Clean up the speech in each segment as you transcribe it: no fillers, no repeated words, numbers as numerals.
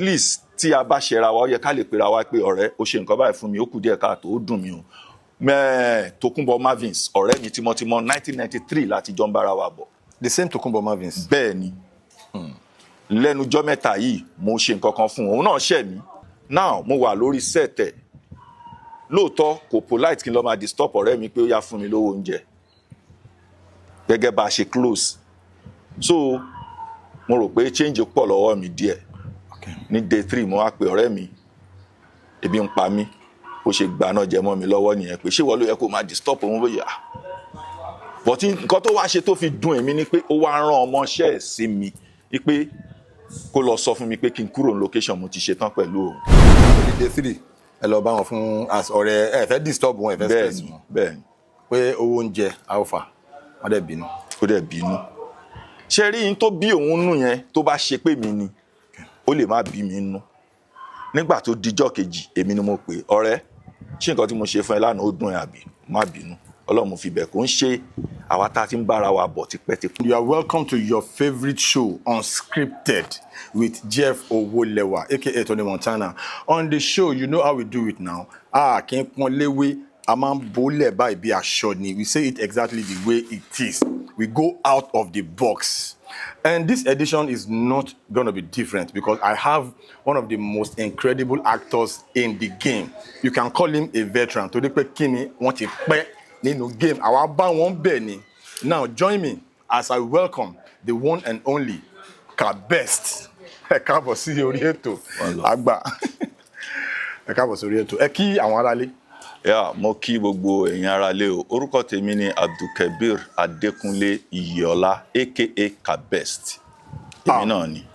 least tí a bá ṣẹra wa ó yẹ ká lè pera wa pé ọ̀rẹ́ ó ṣe nǹkan báyìí fún mi ó kù díẹ̀ káàtó ó dùn mí o. Tokunbo Marvins ọ̀rẹ́ mi tímọ́tímọ́ 1993 láti jọ ń bára wa bọ̀. The same Tokunbo Marvins. Bẹ́ẹ̀ ni lẹ́nujọ́ mẹ́ta yìí mo ṣe nǹkan kan fún òun náà ṣẹ̀ mí. Now mo wà lórí sẹ́ẹ̀tẹ̀ lóòótọ́ kò polite kí n lọ máa disturb ọ̀rẹ́ mi pé ó yá fún mi lówó oúnjẹ gẹ́gẹ́ bá a ṣe close. So mo rò pé change pọ̀ lọ́wọ́ mi díẹ̀. Ní day 3 mo wá pe ọ̀rẹ́ mi ebi ń pa mí ó ṣe gbà náà jẹ mọ́ mi lọ́wọ́ nìyẹn pé ṣé wọ́n ló yẹ kó máa disturb òun bóyá. But nǹkan tó wá ṣe tó fi dùn èmi ni pé ó wá rán ọmọọṣẹ́ ẹ̀ sí mi pé kó lọ sọ fún mi pé kí n kúrò ní location mo ti ṣe tán pẹ̀lú òun. Ní day 3 ẹ lọ bá wọn fún ọ̀rẹ́ ẹ fẹ́ disturb wọn ẹ fẹ́ stress wọn. Bẹ́ẹ̀ni pé owó oúnjẹ alpha wọ́n dẹ̀ bínú. ó dẹ̀ bínú. Ṣé rí yín tó bí òun nù yẹn tó bá ṣe pé mi ni ó lè má bí mi nú. Nígbà tó dijọ́ kejì èmi ni mo pè ọ̀rẹ́ ṣé nǹkan tí mo ṣe fún ẹ lánàá ó dùn ẹ àbí má bínú Ọlọ́run fi bẹ̀ kó ń ṣe àwa tá a ti ń bára wa bọ̀ tipẹ́tipẹ́. You are welcome to your favorite show, Unscripted, with Jeff Owolewa, aka Tony Montana. On the show, you know how we do it now. Kí n pọ́n léwé, a máa ń bólẹ̀ báyìí bí aṣọ ni. We say it exactly the way it is. We go out of the box. And this edition is not going to be different because I have one of the most incredible actors in the game. You can call him a veteran. Torí pé kí ni wọ́n ti pẹ́ nínú game. Àwa bá wọn bẹ̀ ni. Now join me as I welcome the one and only Kabest. Ẹ káàbọ̀ sí orí ètò àgbà. Ẹ káàbọ̀ sí orí ètò. Ẹ kí àwọn aráalé. Mo kí gbogbo ẹ̀yin aráalé o. Orúkọ tèmi ni Abdulkabir Adékúnlé Iyèọlá aka Kabest. Èmi náà ni.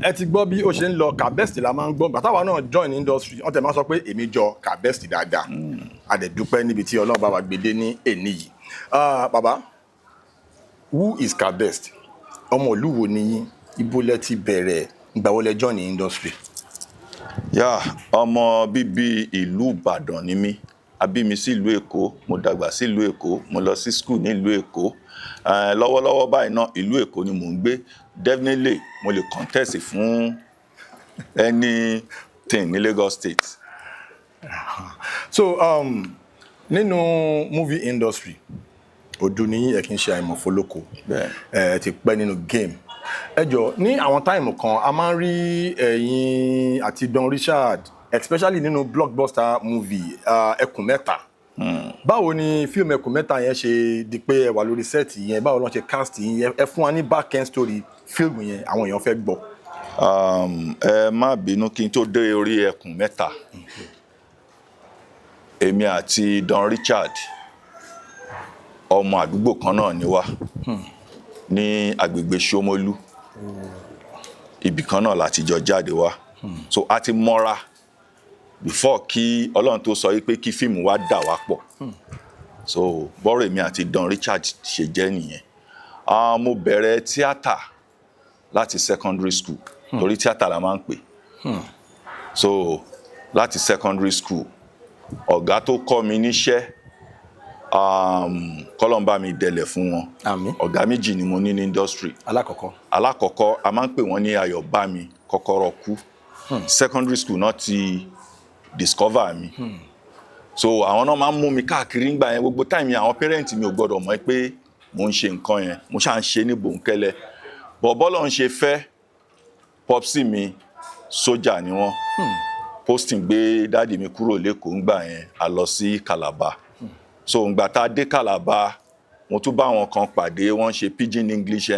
Ẹ ti gbọ́ bí ó ṣe ń lọ Kabest la máa ń gbọ́. Bàtà wa náà join industry. Wọ́n tẹ̀ máa sọ pé èmi jọ Kabest dáadáa. A dẹ̀ dúpẹ́ níbi tí Ọlọ́run bá wa gbé dé ní èní yìí. Bàbá, who is Kabest? Ọmọ ìlú wo ni yín? Ibo lẹ ti bẹ̀rẹ̀ ìgbà wo lẹ join industry? Ọmọ bíbí ìlú Ìbàdàn ni mí. A bí mi sí ìlú Èkó, mo dàgbà sí ìlú Èkó, mo lọ sí school ní ìlú Èkó. Lọ́wọ́lọ́wọ́ báyìí náà ìlú Èkó ni mò ń gbé. Definitely mo lè contest fún anything ní Lagos State. So nínú movie industry ojú ni ẹ kì í ṣe àìmọ̀fólókò ẹ ti pẹ́ nínú game. Ẹ jọ̀ọ́ ní àwọn táìmù kan a máa ń rí ẹ̀yin àti Don Richard especially nínú blockbuster movie Ẹkùn Mẹ́ta. Báwo ni fíìmù Ẹkùn Mẹ́ta yẹn ṣe di pé ẹ wà lórí set yẹn? Báwo ló ṣe cast yẹn? Ẹ fún wa ní back end story fíìmù yẹn àwọn èèyàn fẹ́ gbọ́. Ẹ má bínú kí n tó dé orí Ẹkùn Mẹ́ta. Èmi àti Don Richard ọmọ àdúgbò kan náà ni wá ní agbègbè Ṣómólú. Ibì kan náà láti jọ jáde wá. So a ti mọ́ra before kí Ọlọ́run tó sọ pé kí fíìmù wa dà wá pọ̀. So bọ́rọ̀ èmi àti Don Richard ṣe jẹ́ nìyẹn. Mo bẹ̀rẹ̀ tíátà láti secondary school torí tíátà la máa ń pè. So láti secondary school ọ̀gá tó kọ́ mi níṣẹ́ kọ́lọ́n bá mi dẹ̀lẹ̀ fún wọn. Àmín. Ọ̀gá méjì ni mo ní ní industry. Alákọ̀ọ́kọ́ a máa ń pè wọ́n ní Ayọ̀bámi Kọ́kọ́rọ́ Kú. Secondary school náà ti discover mi. So àwọn náà máa ń mú mi káàkiri ńgbà yẹn gbogbo time yẹn àwọn parent mi ò gbọ́dọ̀ mọ̀ pé mo ń ṣe nǹkan yẹn mo ṣáà ń ṣe ní bòńkẹ́lẹ́. Bọ́lọ́run ṣe fẹ́ popsi mi sójà ni wọ́n. Posting gbé dáàdì mi kúrò lÉkòó ńgbà yẹn a lọ sí Calabar. So ngbà tá a dé Calabar mo tún bá wọn kan pàdé wọ́n ṣe pidgin English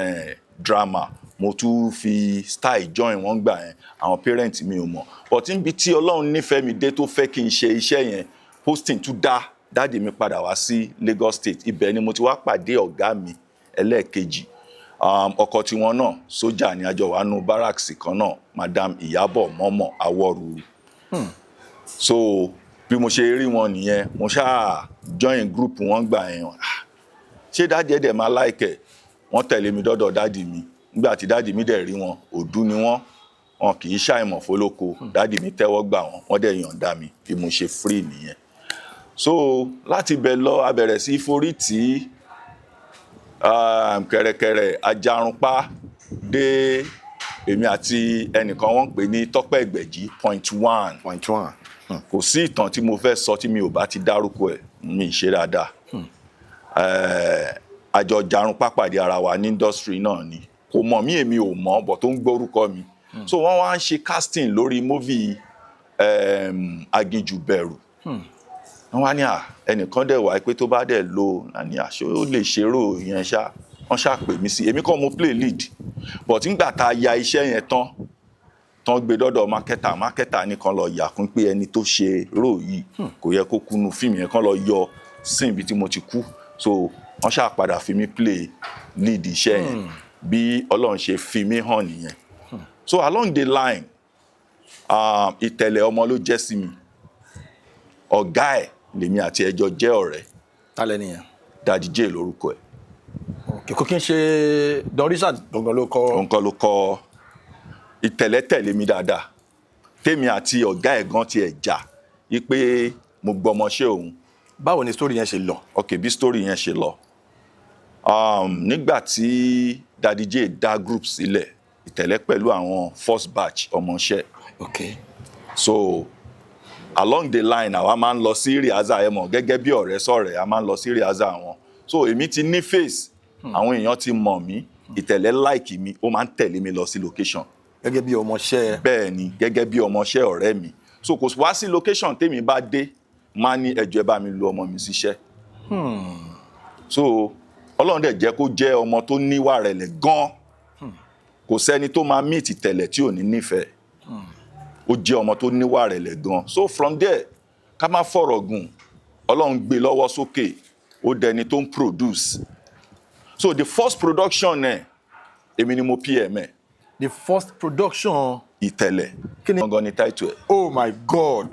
drama mo tún fi style join wọ́n gbà yẹn àwọn parent mi ò mọ̀ but níbi tí Ọlọ́run nífẹ̀ẹ́ mi dé tó fẹ́ kí n ṣe iṣẹ́ yẹn posting tún dá dáàdì mi padà wá sí Lagos State ibẹ̀ ni mo ti wá pàdé ọ̀gá mi ẹlẹ́ẹ̀kejì ọkọ tiwọn náà sójà ní àjọ wa nù barracks kan náà Madam Ìyábọ̀ Mọ́mọ́ Awóruru. So bí mo ṣe rí wọn nìyẹn mo ṣáà join group wọn gbà yẹn ṣé dáàdì ẹ̀dẹ̀ máa láìkẹ̀ wọ́n tẹ̀lé mi dọ́dọ̀ dáàdì mi nígbà tí dáàdì mi dẹ̀ rí wọn òdú ni wọn kì í ṣàìmọ̀ fólóko dáàdì mi tẹ́wọ́ gbà wọ́n dẹ̀ yọ̀ǹda mi bí mo ṣe free nìyẹn. So láti bẹ̀ lọ a bẹ̀rẹ̀ sí forí tí kẹ̀rẹ̀kẹ̀rẹ̀ ajarunpá dé èmi àti ẹnìkan wọ́n ń pè ní Tọ́pẹ́ Ẹgbẹ̀jì .1 .1. kò sí ìtàn tí mo fẹ́ sọ tí mi ò bá ti dárúkọ ẹ̀ mi ì ṣe dáadáa àjọ jarun pápàdé ara wa ní industry náà ni kò mọ̀ mí èmi ò mọ̀ bọ̀ tó ń gbórúkọ mi so wọ́n wá ń ṣe casting lórí movie Aginjù Bẹ̀rù wọ́n wá ní ẹnìkan dẹ̀ wá pé tó bá dẹ̀ lo àní àṣọ ó lè ṣerò yẹn ṣá wọ́n ṣá pè mí sí èmi kọ́ mo play lead but nígbà tá a ya iṣẹ́ yẹn tán gbé dọ́dọ̀ mákẹ́tà nìkan lọ yà kún pé ẹni tó ṣe rò yìí kò yẹ kó kúnú fíìmù yẹn kán lọ yọ sí ibi tí mo ti kú so wọ́n ṣá padà fi mí play lead iṣẹ́ yẹn bí Ọlọ́run ṣe fi mí hàn nìyẹn so along the line Ìtẹ̀lẹ̀ ọmọ ló jẹ́ sí mi ọ̀gá ẹ̀ lèmi àti ẹjọ́ jẹ́ ọ̀rẹ́. Tálẹ̀ nìyẹn. Daddy J lórúkọ ẹ̀. Kò kí n ṣe Don Richard gangan ló kọ. Nǹkan ló kọ Ìtẹ̀lẹ̀ tẹ̀lé mi dáadáa tèmi àti ọ̀gá ẹ̀ gan tiẹ̀ jà yí pé mo gbọmọṣẹ́ òun. Báwo ni story yẹn ṣe lọ? Ok bí story yẹn ṣe lọ nígbà tí Daddy J dá group sílẹ̀ Ìtẹ̀lẹ̀ pẹ̀lú àwọn first batch ọmọọṣẹ́. Ok. So along the line àwa máa ń lọ sí rehearsal ẹ mọ̀ gẹ́gẹ́ bí ọ̀rẹ́ sọ̀rẹ́ a máa ń lọ sí rehearsal wọn so èmi ti ní face àwọn èèyàn ti mọ̀ mí Ìtẹ̀lẹ̀ like mi ó máa ń tẹ̀lé mi lọ sí location. Gẹ́gẹ́ bí ọmọọṣẹ́. Bẹ́ẹ̀ ni gẹ́gẹ́ bí ọmọọṣẹ́ ọ̀rẹ́ mi so kò wá sí location tèmi bá dé máa ní ẹjọ́ ẹ bá mi lu ọmọ mi síṣẹ́. So Ọlọ́run dẹ̀ jẹ́ kó jẹ́ ọmọ tó níwà rẹ̀lẹ̀ gan kò sẹ́ni tó máa meet Ìtẹ̀lẹ̀ tí ò ní nífẹ̀ẹ́ ó jẹ́ ọmọ tó níwà rẹ̀lẹ̀ gan so from there ká má fọ̀rọ̀ gùn Ọlọ́run gbé lọ́wọ́ sókè ó dẹni tó ń produce so the first production èmi ni mo PM ẹ̀. The first production. Ìtẹ̀lẹ̀ gangan ni title ẹ̀. Oh my God.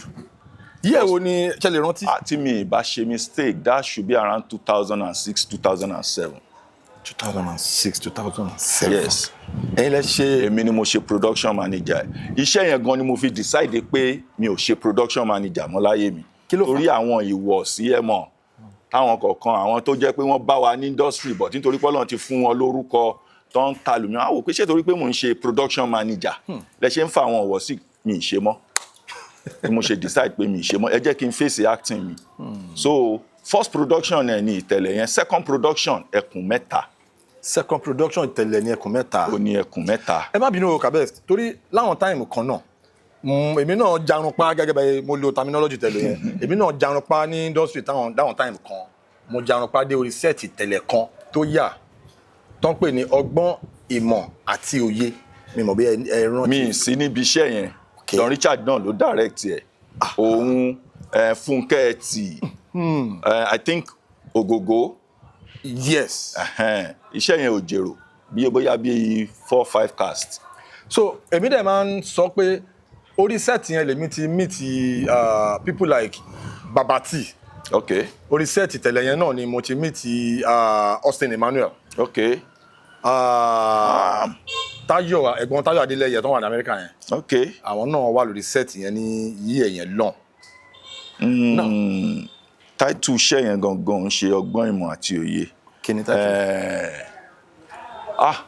Yíyẹ wo ni ṣe lè rántí? Àti mi ìbá ṣe mistake that should be around 2006 2007. 2006 2007. Yes. Ẹ̀yin lẹ ṣe. Èmi ni mo ṣe production manager iṣẹ́ yẹn gan ni mo fi decide pé mi ò ṣe production manager mọ́ láyé mi. Kí ló fà? Torí àwọn ìwọ̀sí ẹ̀ mọ̀ táwọn kọ̀ọ̀kan àwọn tó jẹ́ pé wọ́n bá wa ní industry but nítorí pé Ọlọ́run ti fún wọn lórúkọ tó ń ta lùmí àwọn òpè ṣé torí pé mò ń ṣe production manager lẹ ṣe ń fa àwọn ìwọ̀sí mi ì ṣe mọ́ mo ṣe decide pé mi ì ṣe mọ́ ẹ jẹ́ kí n face acting mi so first production ẹ̀ ní Ìtẹ̀lẹ̀ yẹn second production Ẹkùn Mẹ́ta. Second production Ìtẹ̀lẹ̀ ní Ẹkùn Mẹ́ta. Ó ní Ẹkùn Mẹ́ta. Ẹ má bínú o Kabest torí láwọn táìmù kan náà èmi náà jarunpá gẹ́gẹ́ bẹ́ẹ̀ mo lo terminology Ìtẹ̀lẹ̀ yẹn èmi náà jarunpá ní industry dáwọn táìmù kan mo jarunpá dé orí set Ìtẹ̀lẹ̀ kan tó yà tó ń pè ní Ọgbọ́n Ìmọ̀ àti Òye mi mọ̀ bí ẹ rántí. Mi ì sí níbi iṣẹ́ yẹn Don Richard náà ló direct ẹ̀ òun Fúnkẹ́ Ẹtì I think Ògògó. Yes. Iṣẹ́ yẹn ò jèrò bí bóyá bí 4-5 cast. So èmi dẹ̀ máa ń sọ pé orí set yẹn lèmi ti meet people like Babati. Okay. Orí set Ìtẹ̀lẹ̀ yẹn náà ni mo ti meet Austin Emmanuel. Okay. Táyọ̀ ẹ̀gbọ́n Táyọ̀ Adélẹ́yẹ tó wà ní Amẹ́ríkà yẹn. Okay. Àwọn náà wà lórí set yẹn ní yíyẹ yẹn lọ́n. Title iṣẹ́ yẹn gangan ń ṣe Ọgbọ́n Ìmọ̀ àti Òye. Kí ni title?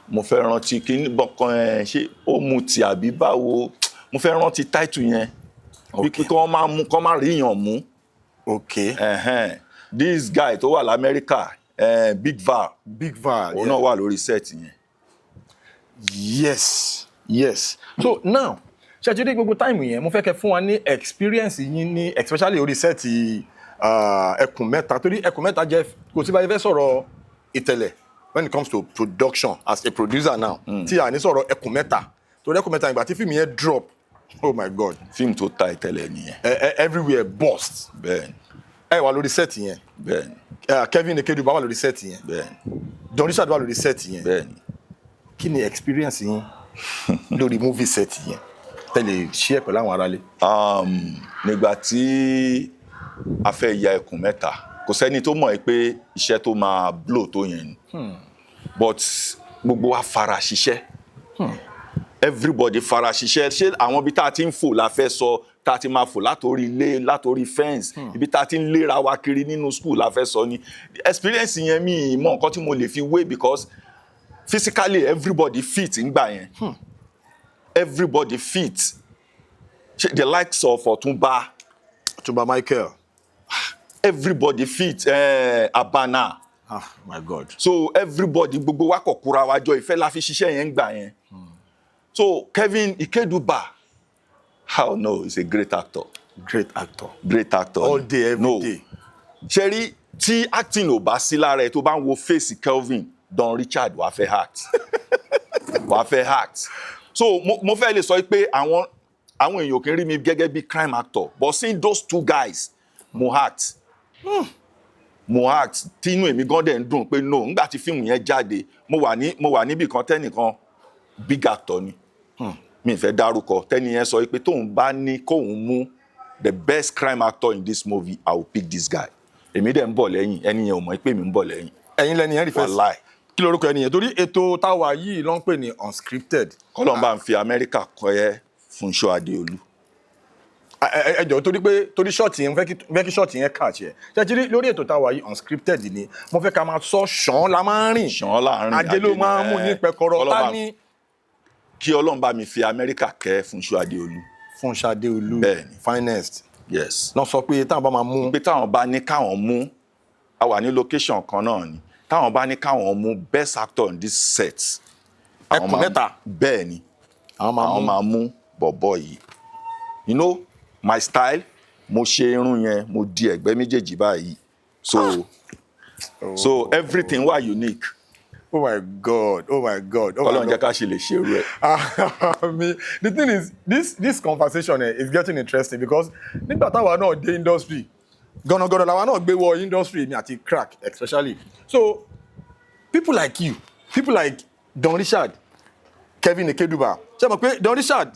Mo fẹ́ rántí kí ní bọ̀kan ṣé ó mu ti àbí báwo mo fẹ́ rántí title yẹn bí kí wọ́n máa mú kọ́ máa ríyàn mú. Okay. This guy tó wà l'Amẹ́ríkà Big Val. Big Val. Òun náà wà lórí set yẹn. Yes. So now ṣe ti rí gbogbo táìmù yẹn mo fẹ́ kẹ́ fún wa ní experience yín ní especially orí set Ẹkùn Mẹ́ta torí Ẹkùn Mẹ́ta jẹ́ kò sí báyìí fẹ́ sọ̀rọ̀ Ìtẹ̀lẹ̀ when it comes to production as a producer now tí a ní sọ̀rọ̀ Ẹkùn Mẹ́ta torí Ẹkùn Mẹ́ta ìgbà tí fíìmù yẹn drop oh my God. Fíìmù tó ta Ìtẹ̀lẹ̀ nìyẹn. Everywhere burst. Bẹ́ẹ̀ni. Ẹ wà lórí set yẹn. Bẹ́ẹ̀ni. Kevin Ekeduba wà lórí set yẹn. Bẹ́ẹ̀ni. Don Richard wà lórí set yẹn. Bẹ́ẹ̀ni. Kí ni experience yín lórí movie set yẹn tẹ́lẹ̀ share pẹ̀lú àwọn aráalé? Nígbà tí a fẹ́ ya Ẹkùn Mẹ́ta kò sẹ́ni tó mọ̀ pé iṣẹ́ tó máa blow tó yẹn ni but gbogbo wa fara ṣiṣẹ́ everybody fara ṣiṣẹ́ ṣé àwọn ibi tá a ti ń fò la fẹ́ sọ tá a ti máa fò látòrí ilé látòrí fence ibi tá a ti ń léra wa kiri nínú school la fẹ́ sọ ni experience yẹn mi mọ nǹkan tí mo lè fi wé because physically everybody fit ń gbà yẹn everybody fit the likes of Ọ̀túnba Michael. everybody fit Abana. My God. So everybody gbogbo wa kọ̀ kóra wa jọ ìfẹ́ la fi ṣiṣẹ́ yẹn gbà yẹn. So Kevin Ikeduba, how no, he's a great actor. Great actor. Great actor. All day, every day. Ṣẹ́rí tí acting ò bá sí lára ẹ̀ tó bá ń wo face Kelvin Don Richard wàá fẹ́ act. So mo fẹ́ lè sọ pé àwọn èèyàn kì í rí mi gẹ́gẹ́ bí crime actor, but seeing those two guys mo act tí inú èmi gan dẹ̀ ń dùn pé no nígbà tí fíìmù yẹn jáde mo wà níbì kan tẹ́nìkan big actor ni mi ì fẹ́ dárúkọ tẹ́ni yẹn sọ pé tóun bá ní kóun mú the best crime actor in this movie I will pick this guy. Èmi dẹ̀ ń bọ̀ lẹ́yìn ẹni yẹn ò mọ̀ pé mi ń bọ̀ lẹ́yìn. Ẹ̀yin lẹ́ni yẹn rí fẹ́ wàláì. Kí lorúkọ ẹni yẹn torí ètò táwa yìí ló ń pè ní unscripted. Kọ́lọ́n bá ń fi Amẹ́ríkà kọ́ ẹ Fúnṣọ́ Adéolú. Ẹ jọ̀ọ́ torí ṣọ́ọ̀tì yẹn fẹ́ kí ṣọ́ọ̀tì yẹn kà tiẹ̀. Ṣé lórí ètò táwa yìí unscripted ni mo fẹ́ ká máa sọ ṣàn la máa ń rìn. Ṣàn láàrin ajé ló máa ń mú ní pẹkọrọ ta ní. Kí Ọlọ́run bá mi fi Amẹ́ríkà kẹ́ Fúnṣọ́ Adéolú. Fúnṣọ́ Adéolú bẹ́ẹ̀ni finest. Yes. Náà sọ pé táwọn bá máa mú. Pé táwọn bá ní káwọn mú a wà ní location kan náà ni táwọn bá ní káwọn mú best actor in this set. Ẹkùn mẹ́ta. Bẹ́ẹ̀ni àwọn máa mú bọ̀bọ̀ yìí. You know my style mo ṣe irun yẹn mo di ẹ̀gbẹ́ méjèèjì báyìí so everything wà unique. Oh my God. Ọlọ́run jẹ́ ká ṣe lè ṣe irú ẹ̀. The thing is this conversation is getting interesting because nígbà táwa náà dé industry gọ̀nàgọ̀nà làwa náà gbé wọ industry mi àti crack especially so people like you people like Don Richard Kevin Ikeduba ṣe mọ̀ pé Don Richard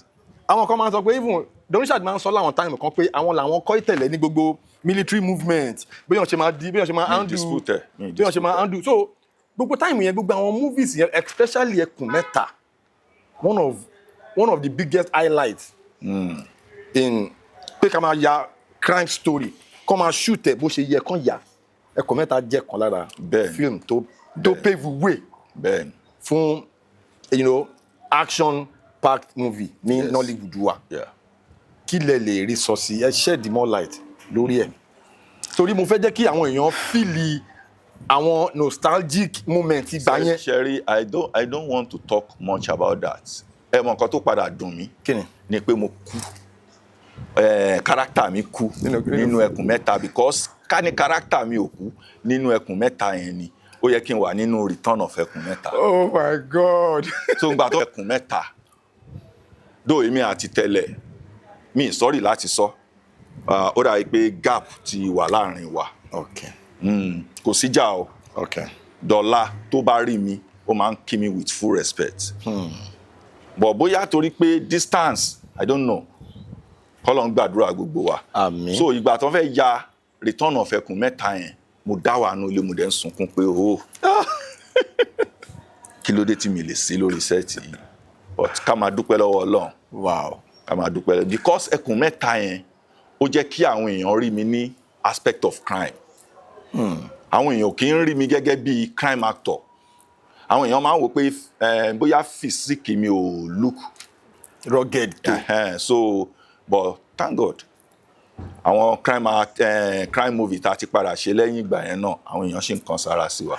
àwọn kan máa ń sọ pé even Don Richard máa ń sọ láwọn time kan pé àwọn làwọn kọ́ ìtẹ̀lẹ̀ ní gbogbo military movement bí wọ́n ṣe máa handle so gbogbo time yẹn gbogbo àwọn movies yẹn especially Ẹkùn Mẹ́ta one of the biggest highlights in pé ká máa ya crime story kọ́ máa shoot ẹ̀ bó ṣe yẹ kán yà Ẹkùn Mẹ́ta jẹ́ kan lára film tó pave way fún action packed movie ní Nollywood wa kí lẹ lè rí sọ sí ẹ shed more light lórí ẹ̀ torí mo fẹ́ jẹ́ kí àwọn èèyàn fíìlì àwọn nostalgic moment ìgbà yẹn. Sherry, I don't want to talk much about that. Ẹ mọ nǹkan tó padà dùn mí ni pé mo kú character mi kú nínú Ẹkùn Mẹ́ta because ká ní character mi ò kú nínú Ẹkùn Mẹ́ta yẹn ni ó yẹ kí n wà nínú Return of Ẹkùn Mẹ́ta. Oh my God. So ngbà tó Ẹkùn Mẹ́ta dó èmi àti tẹ́lẹ̀ mi sorry láti sọ ó dàbí pé gap ti wà láàrin wa. Kò síjà o. Dọ̀la tó bá rí mi ó máa ń kí mi with full respect. But bóyá torí pé distance I don't know kọ́lọ́n gbàdúrà gbogbo wa. Àmín. So ìgbà tó fẹ́ ya Return of Ẹkùn Mẹ́ta yẹn mo dá wà nù ilé mo dẹ̀ ń sunkún pé kí ló dé tí mi lè sí lórí sẹ́ẹ̀tì yìí but ká máa dúpẹ́ lọ́wọ́ Ọlọ́run. Wow. Ká máa dúpẹ́ lọ́wọ́ because Ẹkùn Mẹ́ta yẹn ó jẹ́ kí àwọn èèyàn rí mi ní aspect of crime. Àwọn èèyàn kì í rí mi gẹ́gẹ́ bí crime actor. Àwọn èèyàn máa ń wò pé bóyá physique mi ò look rugged tó. So but thank God àwọn crime movie tá a ti padà ṣe lẹ́yìn ìgbà yẹn náà àwọn èèyàn ṣì ń kan sára sí wa.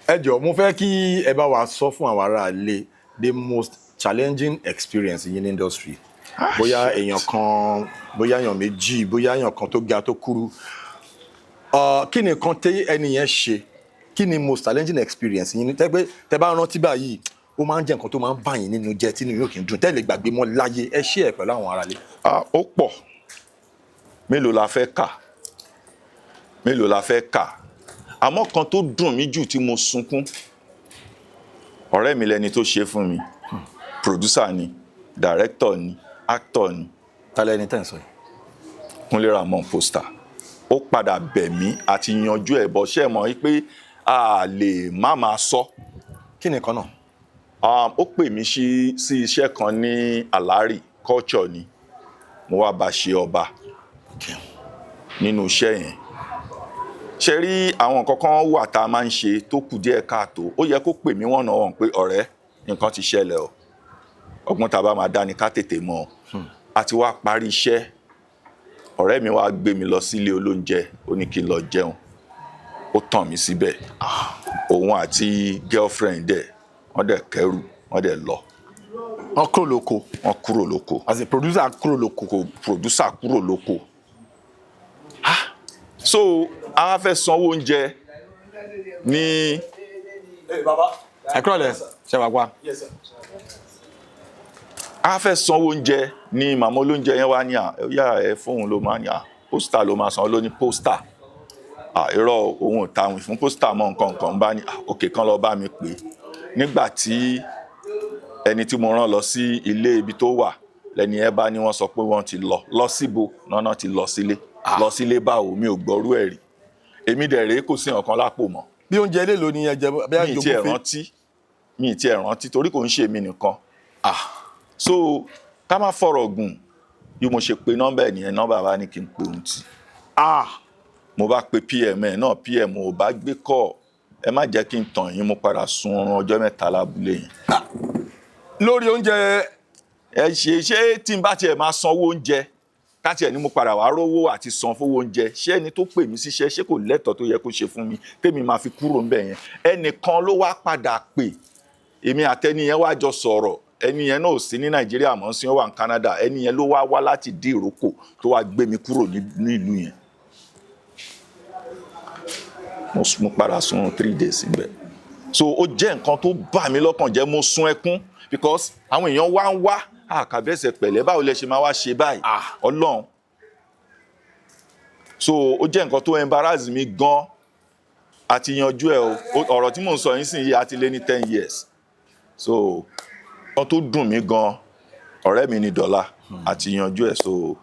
Ẹ jọ̀ọ́ mo fẹ́ kí ẹ bá wa sọ fún àwọn ará ilé the most challenging experience in industry. Bóyá èèyàn kan bóyá èèyàn méjì bóyá èèyàn kan tó ga tó kúrú. Kí ni nǹkan tí ẹni yẹn ṣe kí ni most challenging experience yín tẹ́ bá rántí báyìí ó máa ń jẹ́ nǹkan tó máa ń bá yín nínú jẹ́ tí yóò kì í dùn tẹ́lẹ̀ gbàgbé mọ́ láyé ẹ ṣe ẹ̀ pẹ̀lú àwọn aráalé. Ó pọ̀ mélòó la fẹ́ kà àmọ́ kan tó dùn mí jù tí mo sunkún ọ̀rẹ́ mi lẹni tó ṣe fún mi producer ni director ni actor ni. Ta lẹni tẹ́ ń sọ yìí. Kúnlé Ramon Poster ó padà bẹ̀ mí àti yanjú ẹ̀ bọ́ ṣe mọ̀ wípé a lè má máa sọ. Kí ni nǹkan náà. Ó pè mí sí iṣẹ́ kan ní Alárì culture ni mo wá bá ṣe ọba nínú iṣẹ́ yẹn ṣe rí àwọn nǹkan kan wà tá a máa ń ṣe tó kù díẹ̀ káàtó ó yẹ kó pè mí wọ́n náà wọ̀n pé ọ̀rẹ́ nǹkan ti ṣẹlẹ̀ o ọgbọ́n tá a bá máa dá ni ká tètè mọ̀ a ti wá parí iṣẹ́ ọ̀rẹ́ mi wá gbé mi lọ sílé olóúnjẹ ó ní kí n lọ jẹun ó tàn mí síbẹ̀ òun àti girlfriend dẹ̀ wọ́n dẹ̀ kẹ́rù wọ́n dẹ̀ lọ. wọ́n kúrò lóko. wọ́n kúrò lóko. as a producer kúrò lóko. producer kúrò lóko. so a fẹ́ sanwó oúnjẹ ní. ẹ kúrò lẹ ṣe wá pa. a fẹ́ sanwó oúnjẹ ní màmá olóúnjẹ yẹn wá ní yá ẹ fóun ló máa ní pósítà ló máa san ló ní pósítà irọ́ òun ò tàwìn fún pósítà mọ́ nǹkan bá ní òkè kan lọ bá mi pè nígbà tí ẹni tí mo rán lọ sí ilé ibi tó wà lẹ́ni ẹ bá ní wọ́n sọ pé wọ́n ti lọ síbo náà ti lọ sílé báwo mi ò gbọ́rú ẹ̀ rí èmi dẹ̀ rèé kò sí nǹkan lápò mọ́. bí oúnjẹ ilé ló ní ẹjẹ bẹ́ẹ̀ jogún mi ì tiẹ̀ rántí torí kò ń ṣe èmi nìkan. so ká má fọ̀rọ̀ gùn bí mo ṣe pe nọ́mbà ẹ̀ nìyẹn nọ́mbà wa ní kí n pe òun tì. mo bá pe pm ẹ̀ náà pm ò bá gbé kọ́ ẹ má jẹ́ kí n tàn yín mo padà sun oorun ọjọ́ mẹ́ta lábúlé yẹn. lórí oúnjẹ. ẹ ṣe tí n bá tiẹ̀ máa sanwó oúnjẹ káti ẹ̀ ní mo padà wá rówó àti san fowó oúnjẹ ṣé ẹni tó pè mí síṣẹ́ ṣé kò lẹ́tọ̀ọ́ tó yẹ kó ṣe fún mi tèmi máa fi kúrò ńbẹ̀ yẹn ẹnìkan ló wá padà pè èmi àtẹni yẹn wá jọ sọ̀rọ̀ ẹni yẹn náà ò sí ní nàìjíríà mọ́ sí wà ní Canada ẹni yẹn ló wá láti dí ìrókò tó wá gbé mi kúrò nílùú yẹn mo padà sun 3 days níbẹ̀ so ó jẹ́ nǹkan tó bà mí lọ́kàn jẹ́ mo sun ẹkún because àwọn èèyàn wá ń wá àkàbẹ́sẹ̀ pẹ̀lẹ́ báwo lẹ ṣe máa wá ṣe báyìí ọlọ́run so ó jẹ́ nǹkan tó embarrass mi gan àti yanjú ẹ̀ ọ̀rọ̀ tí mò ń sọ yín sìn yìí àti lé ní 10 years so nǹkan tó dùn mí gan ọ̀rẹ́ mi ní Dọ́là àti yanjú ẹ̀ so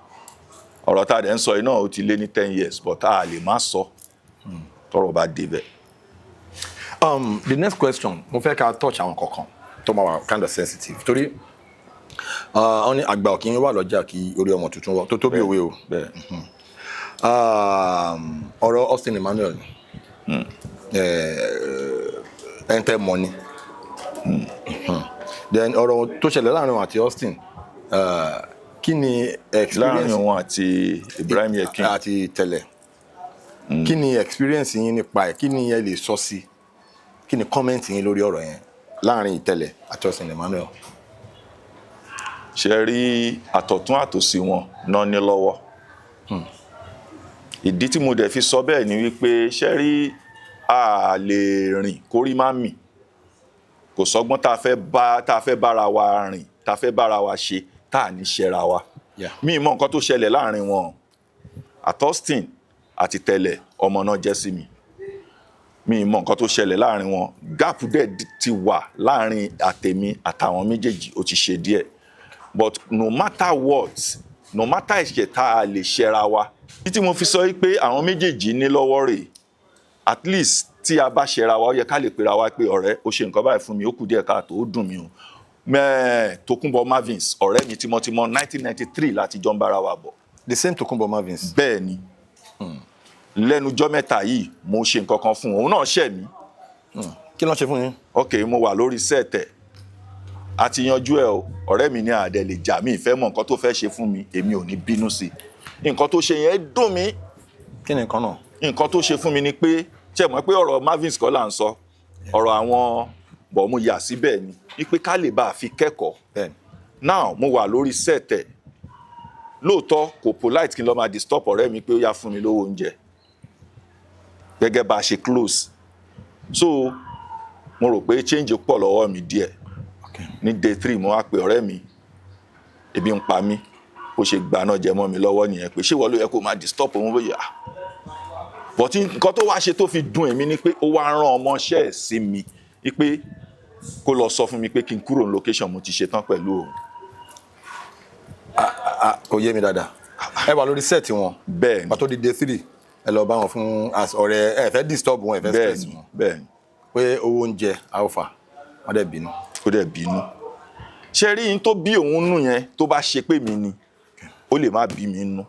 ọ̀rọ̀ tá a dẹ̀ ń sọ yìí náà ó ti lé ní 10 years but a lè má sọ tọ́rọ̀ bá débẹ̀. The next question mo fẹ́ ká touch àwọn kankan tó máa wà kind of sensitive torí wọ́n ní àgbà òkè wà lọ́jà kí orí ọmọ tuntun wọ tó tóbi òwe o ọ̀rọ̀ Austin Emmanuel ẹ̀ńtẹ́ mọ́ni then ọ̀rọ̀ tó ṣẹlẹ̀ láàrin wọn àti Austin kí ni experience láàrin wọn àti Ibrahim Yekin àti tẹ́lẹ̀ kí ni experience yín nípa ẹ̀ kí ni ẹ lè sọ sí kí ni comment yín lórí ọ̀rọ̀ yẹn láàrin ìtẹ́lẹ̀ àti Austin Emmanuel. ṣe rí àtọ̀tún àtòsí wọn náà ní lọ́wọ́ ìdí tí mo dẹ̀ fi sọ bẹ́ẹ̀ ni wípé ṣe rí a lè rìn kórí má mì kò sọ́gbọ́n tá a fẹ́ bára wa rìn tá a fẹ́ bára wa ṣe tá a ní ṣẹra wa mi mọ nǹkan tó ṣẹlẹ̀ láàrin wọn àti Austin àti tẹ́lẹ̀ ọmọ náà jẹ́ sí mi mọ nǹkan tó ṣẹlẹ̀ láàrin wọn gap dẹ̀ ti wà láàrin àtèmi àtàwọn méjèèjì ó ti ṣe díẹ̀ but no matter what no matter ẹ̀ṣẹ̀ tá a lè ṣẹra wa títí mo fi sọ pé àwọn méjèèjì ní lọ́wọ́ rẹ̀ at least tí a bá ṣẹra wa ó yẹ ká lè pera wa pé ọ̀rẹ́ o ṣe nǹkan báyìí fún mi ó kù díẹ̀ káàtó ó dùn mí o Tokunbo Marvins ọ̀rẹ́ mi tímọ́tímọ́ 1993 láti jọ ń bára wa bọ̀. The same Tokunbo Marvins. bẹ́ẹ̀ ni lẹ́nujọ́ mẹ́ta yìí mo ṣe nǹkan kan fún òun náà ṣẹ̀ mí. kí ló ń ṣe fún yín. ok mo wà lórí sẹ́ẹ̀tẹ̀ àti yanjú ẹ o ọ̀rẹ́ mi ní àdẹ lè jà mí ìfẹ́ mọ̀ nǹkan tó fẹ́ ṣe fún mi èmi ò ní bínú sí i nǹkan tó ṣe yẹn dùn mí. kí ni nǹkan náà. nǹkan tó ṣe fún mi ni pé ṣe mọ̀ pé ọ̀rọ̀ Marvins kọ́ là ń sọ ọ̀rọ̀ àwọn bọ̀mú yà síbẹ̀ ni wípé ká lè bá a fi kẹ́kọ̀ọ́. now mo wà lórí sẹ́ẹ̀tẹ̀ lóòótọ́ kò polite kí n lọ máa disturb ọ̀rẹ́ mi pé ó yá fún mi lówó oúnjẹ gẹ́gẹ́ bá a ṣe close so mo rò pé change pọ̀ lọ́wọ́ mi díẹ̀ ní day 3 mo wá pe ọ̀rẹ́ mi ebi ń pa mí ó ṣe gbà náà jẹ mọ́ mi lọ́wọ́ nìyẹn pé ṣé wọ́n ló yẹ kó máa disturb òun bóyá but nǹkan tó wá ṣe tó fi dùn èmi ni pé ó wá rán ọmọọṣẹ́ ẹ̀ sí mi pé kó lọ sọ fún mi pé kí n kúrò ní location mo ti ṣe tán pẹ̀lú òun. kò yé mi dáadáa ẹ wà lórí set wọn bẹ́ẹ̀ ni pàtó di day 3 ẹ lọ bá wọn fún ọ̀rẹ́ ẹ fẹ́ disturb wọn ẹ fẹ́ stress wọn bẹ́ẹ̀ ni pé owó oúnjẹ alpha wọn dẹ̀ bínú. ó dẹ̀ bínú ṣe rí yín tó bí òun nù yẹn tó bá ṣe pé mi ni ó lè má bí mi nú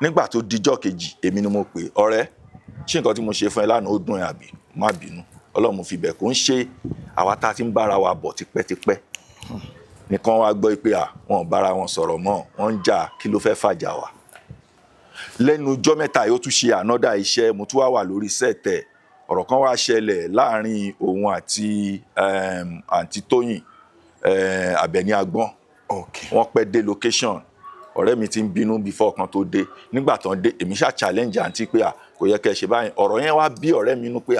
nígbà tó dijọ́ kejì èmi ni mo pè ọ̀rẹ́ ṣé nǹkan tí mo ṣe fún ẹ lánàá ó dùn ẹ àbí má bínú Ọlọ́run mo fi bẹ̀ kó ń ṣe àwa tá a ti ń bára wa bọ̀ tipẹ́tipẹ́ nìkan wá gbọ́ pé wọn ò bára wọn sọ̀rọ̀ mọ́, wọ́n ń jà, kí ló fẹ́ fàjà wá. Lẹ́nu ọjọ́ mẹ́ta yóò tún ṣe ànọ́dà iṣẹ́, mo tún wà lórí sẹ́ẹ̀tẹ̀, ọ̀rọ̀ kan wá ṣẹlẹ̀ láàrin òun àti àǹtí Tóyìn Àbẹ̀ní Agbọ́n. Wọ́n pẹ́ dé location, ọ̀rẹ́ mi ti ń bínú before kan tó dé. Nígbà tán dé, èmi ṣá challenge àǹtí pé kò yẹ kẹ́ ṣe báyìí. Ọ̀rọ̀ yẹn wá bí ọ̀rẹ́ mi nú pé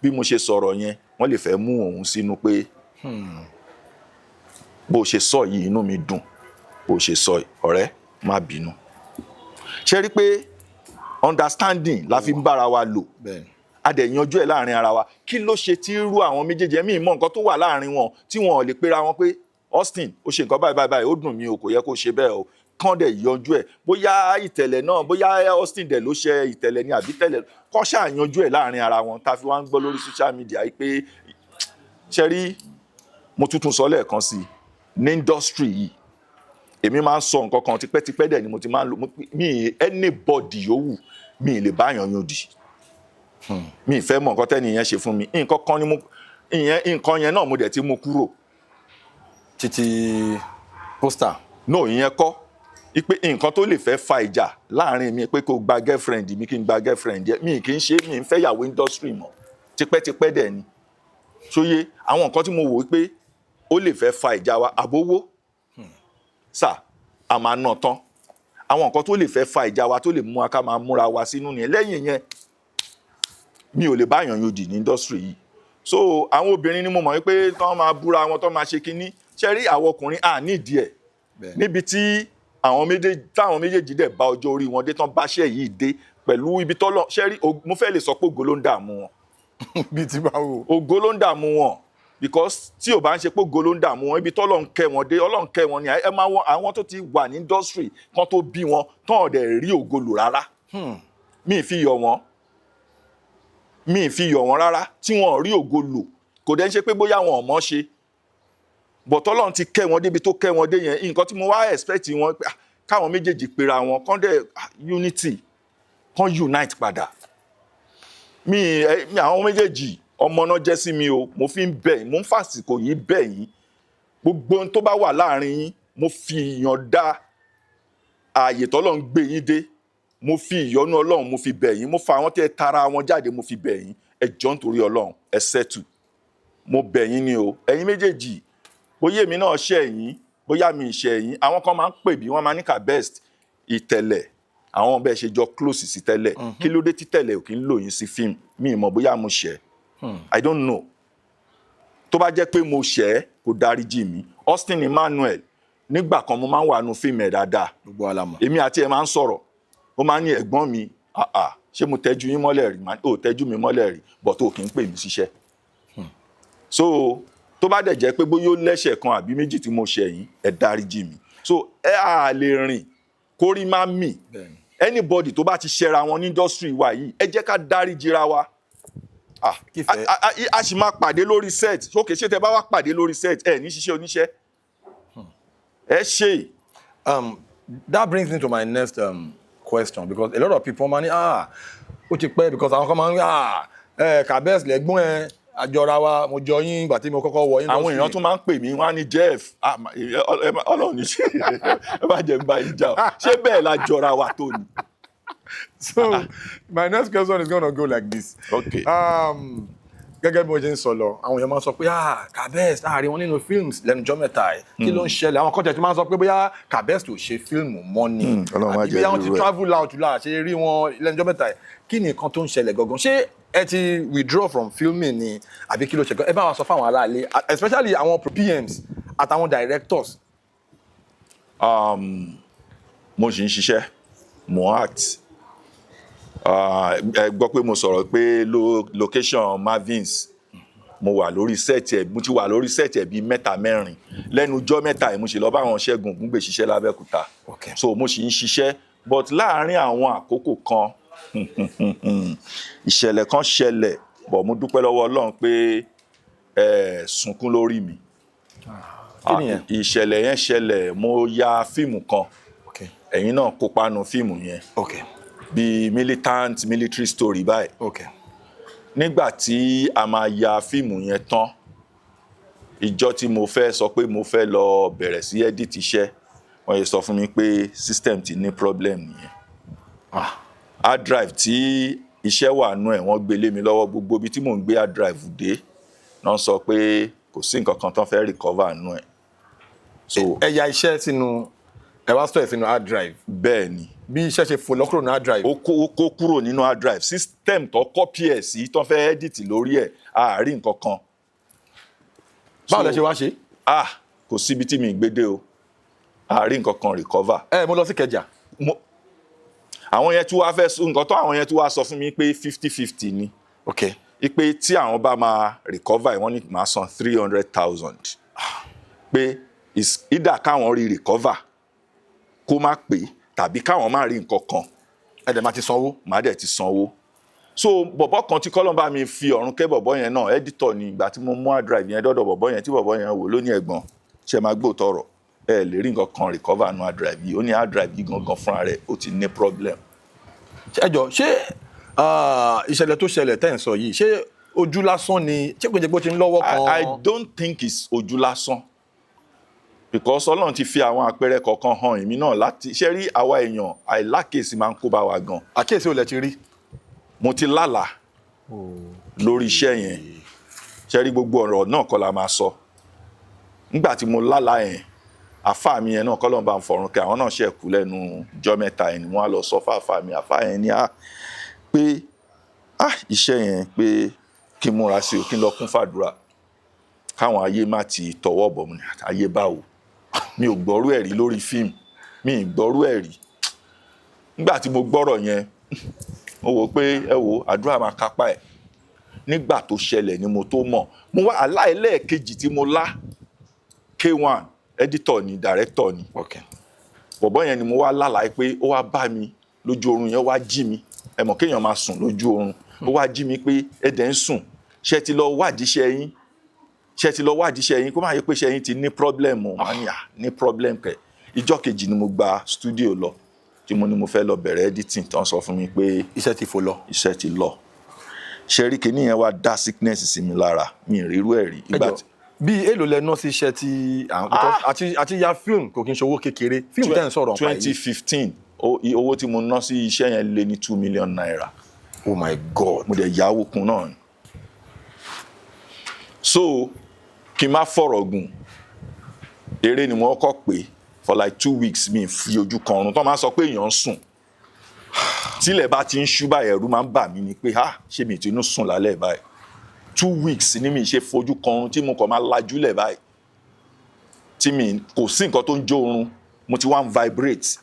bí mo ṣe sọ̀rọ̀ yẹn wọ́n lè fẹ́ mú òun sínú pé bó ṣe sọ yìí inú mi dùn, bó ṣe sọ ọ̀rẹ́ má bínú. Ṣé rí pé understanding la fi ń bára wa lò, a dẹ̀ yanjú ẹ̀ láàrin ara wa. Kí ló ṣe tí irú àwọn méjèèjì ẹ̀mí mọ̀ nǹkan tó wà láàrin wọn tí wọn ò lè pera wọn pé Austin ó ṣe nǹkan báyìí báyìí ó dùn mí o, kò yẹ kó ṣe bẹ́ẹ̀ o, kán dẹ̀ yanjú ẹ̀. Bóyá ìtẹ̀lẹ̀ náà, bóyá Austin dẹ̀ ló ṣe ìtẹ̀lẹ̀ ni àbí tẹ̀lẹ̀, kán ṣáà yanjú ẹ̀ láàrin ara wọn. Ta fi wá ń gbọ́ lórí social media pé ṣe rí, mo tuntun sọ lẹ́ẹ̀kan sí ní industry yìí, èmi máa ń sọ nǹkan kan tipẹ́tipẹ́ dẹ̀ ni mo ti máa ń lò, mi anybody yòówù mi lè bá yan yòdì. Mi fẹ́ mọ̀ nǹkan tẹ́ni yẹn ṣe fún mi, nǹkan kan ni nǹkan yẹn náà mo dẹ̀ ti mú kúrò. Títí poster. No, ìyẹn kọ́ ipe nǹkan tó lè fẹ́ fa ìjà láàrin mi pé kó gba girlfriend mi kí n gba girlfriend yẹn, mi kì í ṣe, mi ń fẹ́ yàwó industry mọ́ tipẹ́tipẹ́ dẹ̀ ni. Ṣóyé àwọn nǹkan tí mo wò pé ó lè fẹ́ fa ìjà wa, àbówó sà a máa ná tán. Àwọn nǹkan tó lè fẹ́ fa ìjà wa tó lè mú wa ká máa múra wa sínú nìyẹn. Lẹ́yìn yẹn mi ò lè bá yàn yòdì ní industry yìí. So àwọn obìnrin ni mo mọ̀ wípé tán máa búra wọn, tán máa ṣe kinní. Ṣé rí àwọn ọkùnrin nídìí ẹ̀ níbi tí táwọn méjèèjì dẹ̀ bá ọjọ́ orí wọn dé, tán báṣẹ́ yìí dé pẹ̀lú ibi tọ́lọ́. Ṣé rí, mo fẹ́ lè sọ pé ògo ló ń dààmú wọn. Bí ti báwo? Ògo ló ń dààmú wọn, because tí ò bá ń ṣe pé ògo ló ń dààmú wọn, ibi tọ́lọ́ ń kẹ́ wọn dé, Ọlọ́run kẹ́ wọn ni. Ẹ máa wọ àwọn tó ti wà ní industry kan tó bí wọn tán ọ̀dẹ̀ rí ògo lò rárá. Mi fi yọ̀ wọ́n rárá tí wọ́n rí ògo lò. Kò dẹ̀ ń ṣe pé bóyá wọn ò mọ̀ ṣe, but Ọlọ́run ti kẹ́ wọn débi tó kẹ́ wọn dé yẹn. Nǹkan tí mo wá expect wọn pé káwọn méjèèjì pera wọn, kán dẹ̀ unity, kán unite padà. Àwọn méjèèjì ọmọ náà jẹ́ sí mi o, mo fi ń bẹ̀ yín, mo ń fàsìkò yìí bẹ̀ yín. Gbogbo ohun tó bá wà láàrin yín, mo fi ìyọ̀ǹda ààyè tọ́lọ́run gbé yín dé, mo fi ìyọ́nú Ọlọ́run mo fi bẹ̀ yín, mo fa àwọn tẹ́ tara wọn jáde mo fi bẹ̀ yín. Ẹ jọ̀ọ́ nítorí Ọlọ́run ẹ settle, mo bẹ̀ yín ni o. Ẹ̀yin méjèèjì, bóyá èmi náà ṣẹ̀ yín, bóyá mi ṣẹ̀ yín. Àwọn kan máa ń pè bí wọ́n máa ní Kabest ìtẹ̀lẹ̀, àwọn bẹ́ẹ̀ ṣe jọ close sí tẹ́lẹ̀. Kí ló dé tí tẹ̀lẹ̀ ò kí ń lò yín sí fíìmù? Mi mọ̀ bóyá mo ṣẹ̀, I don't know. Tó bá jẹ́ pé mo ṣẹ̀ kó dáríjì mi. Austin Emmanuel nígbà kan mo máa ń wà nínú fíìmù ẹ̀ dáadáa. Gbogbo alamọ̀. Èmi àti ẹ̀ máa ń sọ̀rọ̀, ó máa ń ní ẹ̀gbọ́n mi, ṣé mo tẹ́jú yín mọ́lẹ̀ rí? Ó tẹ́jú mi mọ́lẹ̀ rí, but ó kì í pè mí síṣẹ́. So tó bá dẹ̀ jẹ́ pé bóyá ó lẹ́ṣẹ̀ kan àbí méjì tí mo ṣẹ̀ yín, ẹ dáríjì mi. So lè rìn kórí má mì. Anybody tó bá ti ṣẹra wọn ní industry wa yìí, ẹ jẹ́ ká dáríjìra wa. A sì máa pàdé lórí set. Okay, ṣé tẹ bá wá pàdé lórí set ẹ ní ṣiṣẹ́ oníṣẹ́? Ẹ ṣe. That brings me to my next question, because a lot of people máa ní ó ti pẹ́, because àwọn kan máa ń rí Kabest lẹ́gbọ́n ẹ àjọra wa, mo jọ yín ìgbà tí mo kọ́kọ́ wọ industry. Àwọn èèyàn tún máa ń pè mí, wọ́n á ní Jeff, Ọlọ́run ní ṣe ẹ má jẹ́ ń bá yín jà, ṣé bẹ́ẹ̀ la jọra wa tó ni? So my next question is gonna go like this. Okay. Gẹ́gẹ́ bí mo ṣe ń sọ lọ, àwọn èèyàn máa ń sọ pé Kabest àárín wọn nínú films lẹ́nu ọjọ́ mẹ́ta ẹ̀, kí ló ń ṣẹlẹ̀? Àwọn kọ́ńtẹ̀ tí máa ń sọ pé bóyá Kabest ò ṣe fíìmù mọ́ ni, àbí bóyá wọ́n ti travel out la ṣe rí wọn lẹ́nu ọjọ́ mẹ́ta ẹ̀. Kí ni nǹkan tó ń ṣẹlẹ̀ gangan? Ṣé ẹ ti withdraw from filming ni àbí kí ló ṣe gan? Ẹ bá wa sọ fáwọn aráalé, especially àwọn PMs àtàwọn directors. Mo ṣì ń ṣiṣẹ́, mo act. Ẹ gbọ́ pé mo sọ̀rọ̀ pé location Marvins, mo wà lórí set ẹ̀, mo ti wà lórí set ẹ̀ bíi 3-4 lẹ́nu ọjọ́ mẹ́ta ẹ̀. Mo ṣe lọ bá àwọn Ṣẹ́gun Ògúngbè ṣiṣẹ́ l'Abẹ́òkúta. So mo ṣì ń ṣiṣẹ́, but láàárín àwọn àkókò kan ìṣẹ̀lẹ̀ kan ṣẹlẹ̀, but mo dúpẹ́ lọ́wọ́ Ọlọ́run pé sunkún lórí mi. Ìṣẹ̀lẹ̀ yẹn ṣẹlẹ̀, mo ya fíìmù kan, ẹ̀yin náà kópa nínú fíìmù yẹn. Bí militant military story báyìí. Nígbà tí a máa ya fíìmù yẹn tán, ìjọ́ tí mo fẹ́ sọ pé mo fẹ́ lọ bẹ̀rẹ̀ sí edit iṣẹ́ wọ́n yẹ sọ fún mi pé system ti ní problem nìyẹn hard drive tí iṣẹ́ wà nú ẹ̀ wọ́n gbé lé mi lọ́wọ́ gbogbo ibi tí mò ń gbé hard drive dé náà sọ pé kò sí nǹkan kan tán fẹ́ recover nú ẹ̀. so ẹ ya iṣẹ́ sínú ẹ wá store sínú hard drive. bẹ́ẹ̀ ni bí iṣẹ́ ṣe fò lọ kúrò ní hard drive. ó kó kúrò nínú hard drive system tó copy ẹ̀ sí tó fẹ́ edit lórí ẹ̀ àárín nǹkan kan. báwo lẹ ṣe wá ṣe. kò síbi tí mi gbé dé o àárín nǹkan kan recover. mo lọ sí Ìkẹjà. àwọn yẹn tí wàá fẹ́ nǹkan tó àwọn yẹn tí wàá sọ fún mi pé 50-50 ni. ok. ipe tí àwọn bá máa recover wọ́n ní máa san 300,000 pé either káwọn rí recover kó má pé tàbí káwọn má rí nǹkan kan. ẹ̀dẹ̀ máa ti sanwó. màá dẹ̀ ti sanwó. so bọ̀bọ̀ kan tí kọ́lọ́mbà mi fi ọ̀run kẹ́ bọ̀bọ̀ yẹn náà editor ni ìgbà tí mo mú hard drive yẹn dọ́dọ̀ bọ̀bọ̀ yẹn tí bọ̀bọ̀ yẹn wò ló ní ẹ̀gbọ́n ṣe máa gbó tọrọ ẹ lè rí nǹkan kan recover nu hard drive yìí ó ní hard drive yìí gangan fúnra rẹ̀ ó ti ní problem. ẹ jọ ṣé ìṣẹ̀lẹ̀ tó ṣẹlẹ̀ tẹ́ ń sọ yìí ṣé ojú lásán ni ṣé kò jẹ́ pé ó ti ń lọ́wọ́ kan. I don't think it's ojú lásán because Ọlọ́run ti fi àwọn àpẹẹrẹ kọ̀ọ̀kan hàn èmi náà láti ṣe rí àwa èèyàn àìlákèsí máa ń kó bá wa gan. àkíyèsí ò lẹ ti rí. mo ti lálàá lórí iṣẹ́ yẹn ṣe rí gbogbo ọ̀rọ̀ náà kọ́ la máa sọ nígbà tí mo lálàá yẹn àfáà mi yẹn náà kọ́ ló ń bá ń fọ̀run kẹ́ àwọn náà ṣe kú lẹ́nu ọjọ́ mẹ́ta yẹn ni wọ́n á lọ sọ fáfáà mi àfáà yẹn ní pé iṣẹ́ yẹn pé kí n múra sí o kí n lọ kún fàdúrà káwọn ayé má ti tọwọ́ bọ̀ mí ayé báwo mi ò gbọ́rú ẹ̀rí lórí fíìmù mi ì gbọ́rú ẹ̀rí nígbà tí mo gbọ́rọ̀ yẹn mo wò pé ẹ wò àdúrà máa kápá ẹ̀ nígbà tó ṣẹlẹ̀ ni mo tó mọ̀ mo wá aláìlẹ́ẹ̀kejì tí mo lá K1 editor ni director ni bọ̀bọ́ yẹn ni mo wá lálàá pé ó wá bá mi lójú oorun yẹn wá jí mi ẹ mọ̀ kéèyàn máa sùn lójú oorun ó wá jí mi pé ẹ̀dẹ̀ ń sùn ṣé ti lọ wádìí iṣẹ́ yín kó má yẹ pé iṣẹ́ yín ti ní problem o wọ́n ní problem kẹ̀ ìjọ́ kejì ni mo gba studio lọ tí mo ní mo fẹ́ lọ bẹ̀rẹ̀ editing tán sọ fún mi pé iṣẹ́ ti fò lọ. iṣẹ́ ti lọ ṣe rí kinní yẹn wá dá sickness sí mi lára mi ì rírú ẹ̀ rí. bí èlò lẹ ná sí iṣẹ́ tí àti ya fíìmù kò kí n ṣe owó kékeré fíìmù tẹ́ ń sọ̀rọ̀ nípa yìí. 2015 owó tí mo ná sí iṣẹ́ yẹn lé ní 2 million naira. Oh my God. mo dẹ̀ yáwó kún náà. so kí n má fọ̀rọ̀ gùn eré ni mo kọ́ pé for like 2 weeks mi fi ojú kan ọ̀run tó máa ń sọ pé èèyàn ń sùn tílẹ̀ bá ti ń ṣú báyìí ẹ̀rù máa ń bà mí ni pé ṣé mi ti ń sùn lálẹ́ báyìí 2 weeks ni mi ṣe fojú kan ọ̀run tí mo kàn máa lajúlẹ̀ báyìí tí mi kò sí nǹkan tó ń jó oorun mo ti wá ń vibrate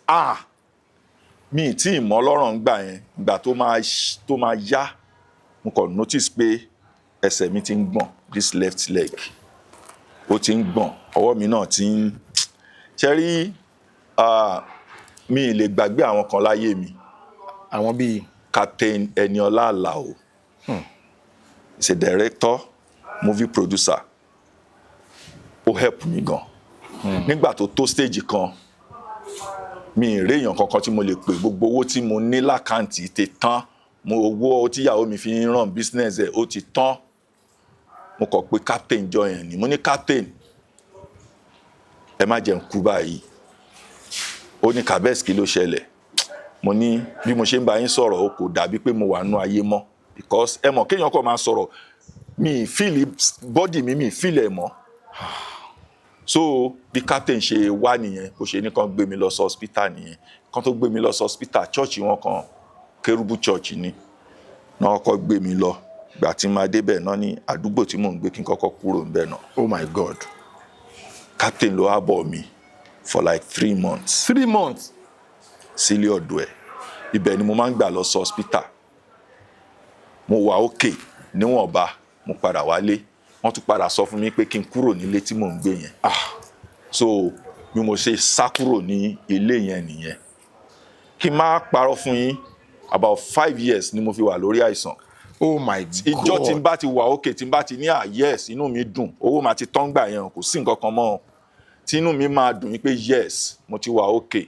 mi tí ìmọ̀ ọlọ́rọ̀ ń gbà yẹn ìgbà tó máa yá mo kàn notice pé ẹsẹ̀ mi ti ń gbọ̀n this left leg ó ti ń gbọ̀n ọwọ́ mi náà ti ń ṣe rí mi ì lè gbàgbé àwọn kan láyé mi. àwọn bíi. Captain Eniola Alao he's a director movie producer ó help mi gan nígbà tó stage kan mi ì réèyàn kankan tí mo lè pè gbogbo owó tí mo ní lákàntì ti tán owó tíyàwó mi fi ń ràn business ẹ̀ ó ti tán mo kàn pé captain jọ yẹn ni mo ní captain ẹ má jẹ́ n kú báyìí ó ní Kabesi kí ló ṣẹlẹ̀ mo ní bí mo ṣe ń bá yín sọ̀rọ̀ ó kò dàbí pé mo wà nú ayé mọ́ because ẹ mọ̀ kéèyàn kàn máa sọ̀rọ̀ mi feel body mi feel ẹ̀ mọ́ so bí captain ṣe wá nìyẹn bó ṣe ní kàn gbé mi lọ sí hospital nìyẹn kàn tó gbé mi lọ sí hospital church wọn kan Kérúbù church ni náà kọ́ gbé mi lọ gbà tí máa débẹ̀ náà ní àdúgbò tí mò ń gbé kí n kọ́kọ́ kúrò ńbẹ̀ náà. Oh my God. Captain ló wá bọ̀ mi for like 3 months. 3 months. sílé ọ̀dọ̀ ẹ̀ ibẹ̀ ni mo máa ń gbà lọ sí hospital mo wà okay níwọ̀nba mo padà wálé wọ́n tún padà sọ fún mi pé kí n kúrò nílé tí mò ń gbé yẹn so bí mo ṣe sá kúrò ní ilé yẹn nìyẹn kí n má parọ́ fún yín about 5 years ni mo fi wà lórí àìsàn. Oh my God. ìjọ tí n bá ti wà okay tí n bá ti ní yes inú mi dùn owó máa ti tán gbà yẹn kò sí nǹkan kan mọ́ tí inú mi máa dùn pé yes mo ti wà okay